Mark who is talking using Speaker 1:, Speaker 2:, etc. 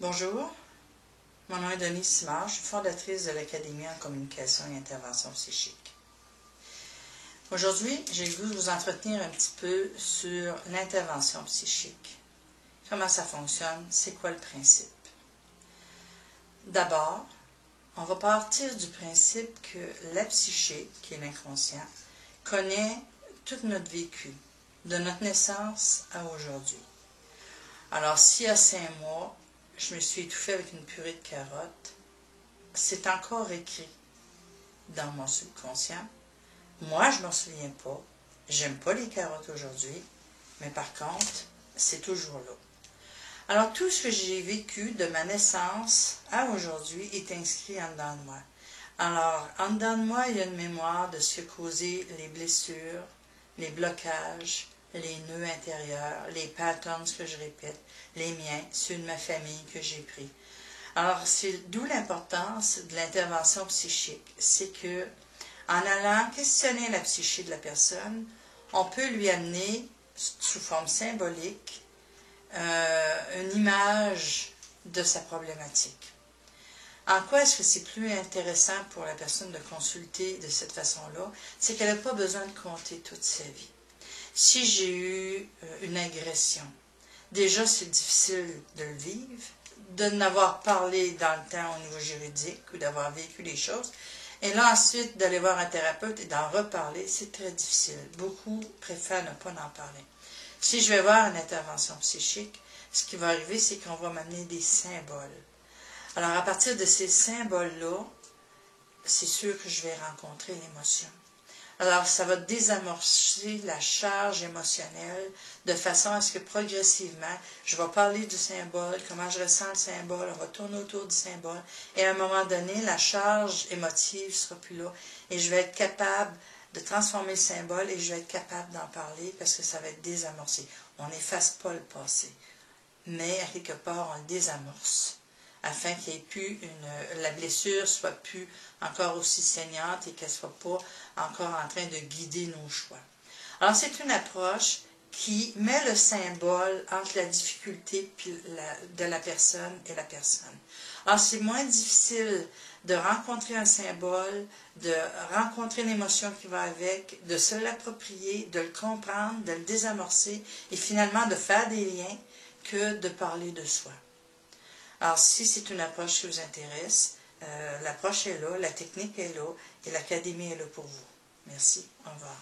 Speaker 1: Bonjour, mon nom est Denise Simard, je suis fondatrice de l'Académie en communication et intervention psychique. Aujourd'hui, j'ai le goût de vous entretenir un petit peu sur l'intervention psychique. Comment ça fonctionne, c'est quoi le principe? D'abord, on va partir du principe que la psyché, qui est l'inconscient, connaît tout notre vécu, de notre naissance à aujourd'hui. Alors, s'il y a 5 mois, je me suis étouffée avec une purée de carottes, c'est encore écrit dans mon subconscient. Moi, je ne m'en souviens pas. J'aime pas les carottes aujourd'hui, mais par contre, c'est toujours là. Alors, tout ce que j'ai vécu de ma naissance à aujourd'hui est inscrit en dedans de moi. Alors, en dedans de moi, il y a une mémoire de ce qui a causé les blessures, les blocages, les nœuds intérieurs, les patterns que je répète, les miens, ceux de ma famille que j'ai pris. Alors, c'est d'où l'importance de l'intervention psychique. C'est que, en allant questionner la psyché de la personne, on peut lui amener, sous forme symbolique, une image de sa problématique. En quoi est-ce que c'est plus intéressant pour la personne de consulter de cette façon-là? C'est qu'elle n'a pas besoin de compter toute sa vie. Si j'ai eu une agression, déjà c'est difficile de le vivre, de n'avoir parlé dans le temps au niveau juridique ou d'avoir vécu les choses. Et là ensuite d'aller voir un thérapeute et d'en reparler, c'est très difficile. Beaucoup préfèrent ne pas en parler. Si je vais voir une intervention psychique, ce qui va arriver, c'est qu'on va m'amener des symboles. Alors à partir de ces symboles-là, c'est sûr que je vais rencontrer l'émotion. Alors, ça va désamorcer la charge émotionnelle de façon à ce que progressivement, je vais parler du symbole, comment je ressens le symbole, on va tourner autour du symbole, et à un moment donné, la charge émotive ne sera plus là, et je vais être capable de transformer le symbole, et je vais être capable d'en parler parce que ça va être désamorcé. On n'efface pas le passé, mais à quelque part, on le désamorce, afin qu'il n'y ait plus la blessure soit plus encore aussi saignante et qu'elle ne soit pas encore en train de guider nos choix. Alors, c'est une approche qui met le symbole entre la difficulté de la personne et la personne. Alors, c'est moins difficile de rencontrer un symbole, de rencontrer l'émotion qui va avec, de se l'approprier, de le comprendre, de le désamorcer et finalement de faire des liens que de parler de soi. Alors, si c'est une approche qui vous intéresse, l'approche est là, la technique est là et l'Académie est là pour vous. Merci. Au revoir.